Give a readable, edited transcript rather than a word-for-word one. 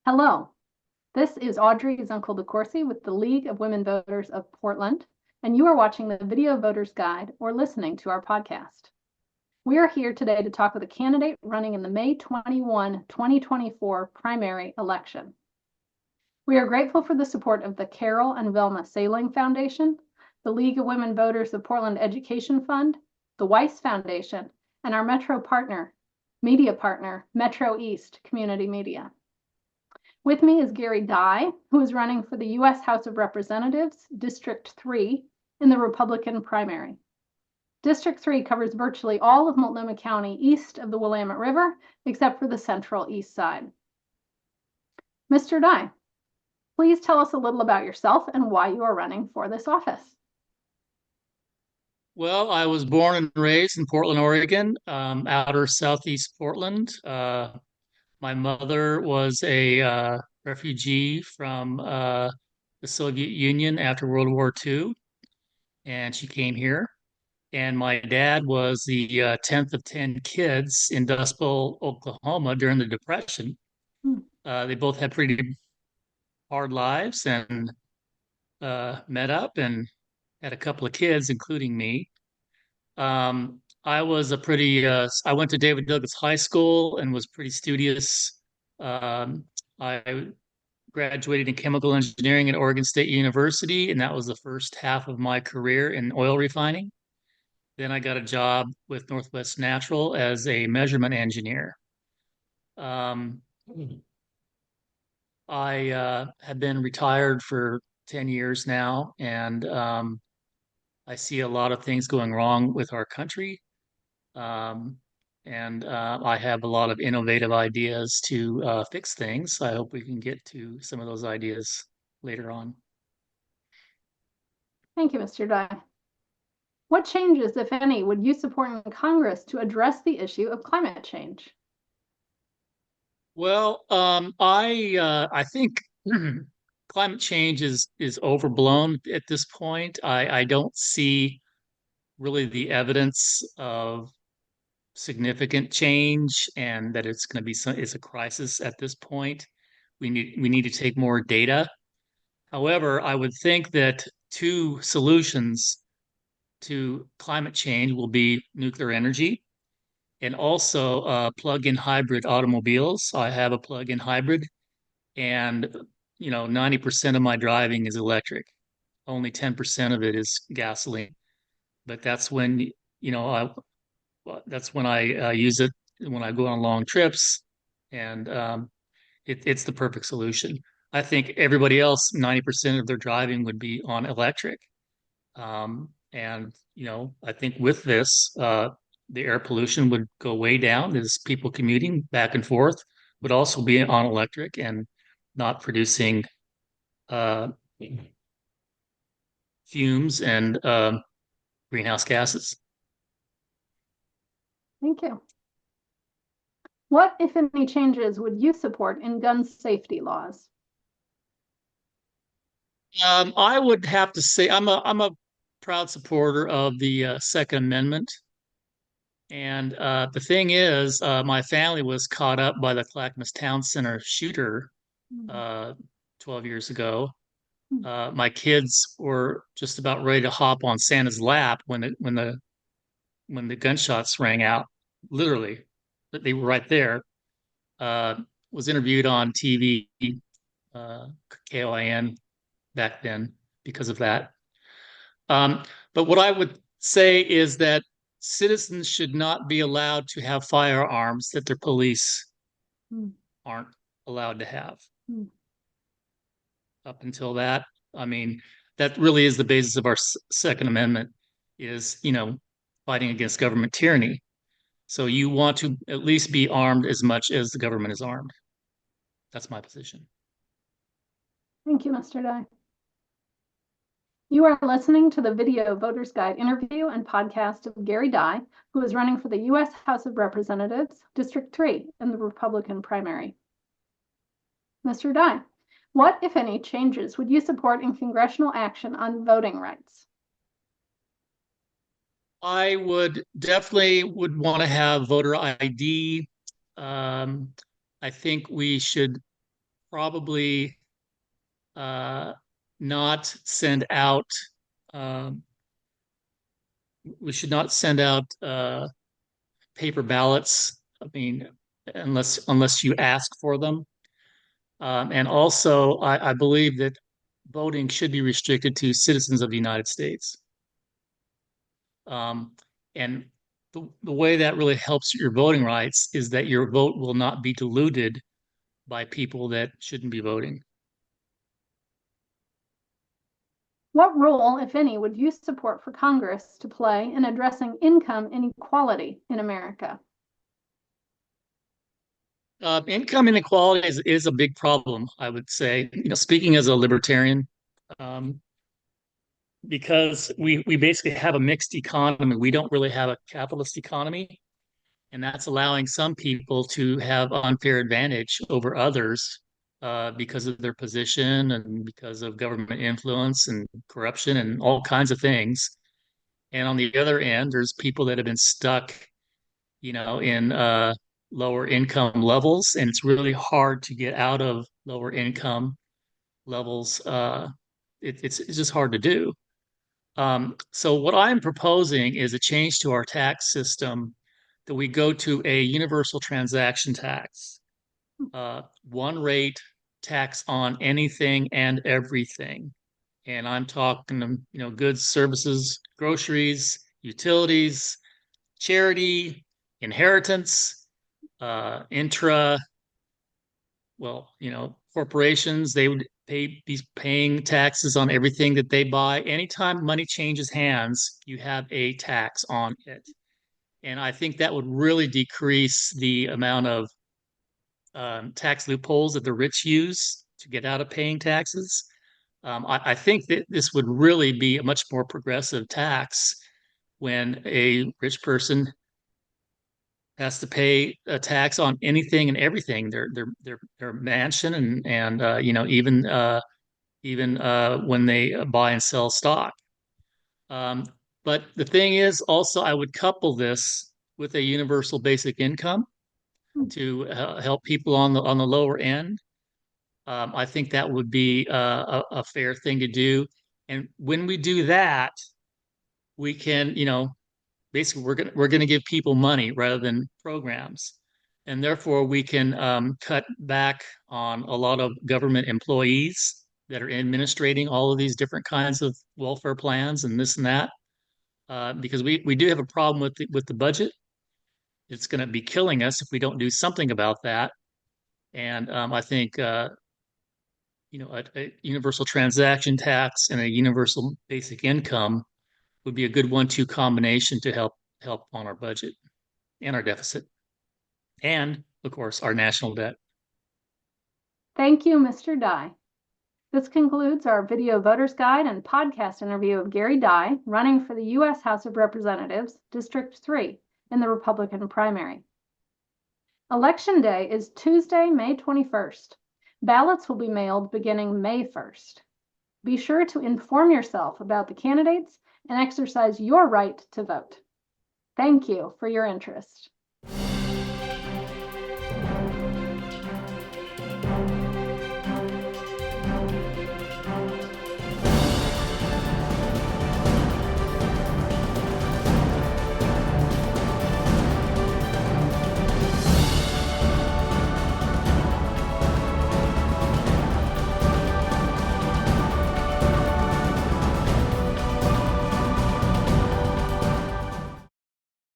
Hello, this is Audrey Zunkel-DeCourcy with the League of Women Voters of Portland, and you are watching the Video Voters Guide or listening to our podcast. We are here today to talk with a candidate running in the May 21, 2024 primary election. We are grateful for the support of the Carol and Velma Sailing Foundation, the League of Women Voters of Portland Education Fund, the Weiss Foundation, and our media partner, Metro East Community Media. With me is Gary Dye, who is running for the U.S. House of Representatives, District 3, in the Republican primary. District 3 covers virtually all of Multnomah County east of the Willamette River, except for the central east side. Mr. Dye, please tell us a little about yourself and why you are running for this office. Well, I was born and raised in Portland, Oregon, outer southeast Portland. My mother was a refugee from the Soviet Union after World War II, and she came here. And my dad was the 10th of 10 kids in Dust Bowl, Oklahoma during the Depression. They both had pretty hard lives and met up and had a couple of kids, including me. I was I went to David Douglas High School and was pretty studious. I graduated in chemical engineering at Oregon State University, and that was the first half of my career in oil refining. Then I got a job with Northwest Natural as a measurement engineer. Um, I have been retired for 10 years now, and I see a lot of things going wrong with our country. Um, and I have a lot of innovative ideas to fix things. I hope we can get to some of those ideas later on. Thank you, Mr. Dye. What changes, if any, would you support in Congress to address the issue of climate change? Well, I think climate change is overblown at this point. I don't see really the evidence of significant change and that it's going to it's a crisis at this point. We need to take more data. However, I would think that two solutions to climate change will be nuclear energy and also plug-in hybrid automobiles. I have a plug-in hybrid, and 90% of my driving is electric. Only 10% of it is gasoline. But that's when I use it when I go on long trips, and it's the perfect solution. I think everybody else, 90% of their driving would be on electric. And I think with this, the air pollution would go way down as people commuting back and forth would also be on electric and not producing uh, fumes and greenhouse gases. Thank you. What, if any, changes would you support in gun safety laws? I would have to say I'm a proud supporter of the Second Amendment. And the thing is, my family was caught up by the Clackamas Town Center shooter uh, 12 years ago. My kids were just about ready to hop on Santa's lap when the gunshots rang out. Literally, they were right there. Uh, was interviewed on TV, uh, KOIN back then because of that. Um, but what I would say is that citizens should not be allowed to have firearms that their police aren't allowed to have. Up until that, I mean, that really is the basis of our Second Amendment is, fighting against government tyranny. So you want to at least be armed as much as the government is armed. That's my position. Thank you, Mr. Dye. You are listening to the Video Voters Guide interview and podcast of Gary Dye, who is running for the U.S. House of Representatives, District 3, in the Republican primary. Mr. Dye, what, if any, changes would you support in congressional action on voting rights? I would definitely would want to have voter ID. I think we should probably not send out. Um, we should not send out paper ballots. I mean, unless you ask for them. And also, I believe that voting should be restricted to citizens of the United States. Um, and the way that really helps your voting rights is that your vote will not be diluted by people that shouldn't be voting. What role, if any, would you support for Congress to play in addressing income inequality in America? Income inequality is a big problem, I would say. Speaking as a libertarian, um, because we basically have a mixed economy. We don't really have a capitalist economy, and that's allowing some people to have unfair advantage over others because of their position and because of government influence and corruption and all kinds of things. And on the other end, there's people that have been stuck, in lower income levels, and it's really hard to get out of lower income levels. It's just hard to do. So what I'm proposing is a change to our tax system that we go to a universal transaction tax, one rate tax on anything and everything. And I'm talking, goods, services, groceries, utilities, charity, inheritance, intra, corporations, they would be paying taxes on everything that they buy. Anytime money changes hands, you have a tax on it. And I think that would really decrease the amount of tax loopholes that the rich use to get out of paying taxes. I think that this would really be a much more progressive tax when a rich person has to pay a tax on anything and everything, their mansion and even when they buy and sell stock. Um, but the thing is, also, I would couple this with a universal basic income to help people on the lower end. I think that would be a fair thing to do. And when we do that, we can, basically we're gonna give people money rather than programs, and therefore we can cut back on a lot of government employees that are administrating all of these different kinds of welfare plans and this and that. Because we do have a problem with the budget. It's going to be killing us if we don't do something about that. And I think a universal transaction tax and a universal basic income would be a good 1-2 combination to help on our budget and our deficit, and of course our national debt. Thank you, Mr. Dye. This concludes our video voters guide and podcast interview of Gary Dye, running for the U.S. House of Representatives, District 3, in the Republican primary. Election Day is Tuesday, May 21st. Ballots will be mailed beginning May 1st. Be sure to inform yourself about the candidates and exercise your right to vote. Thank you for your interest.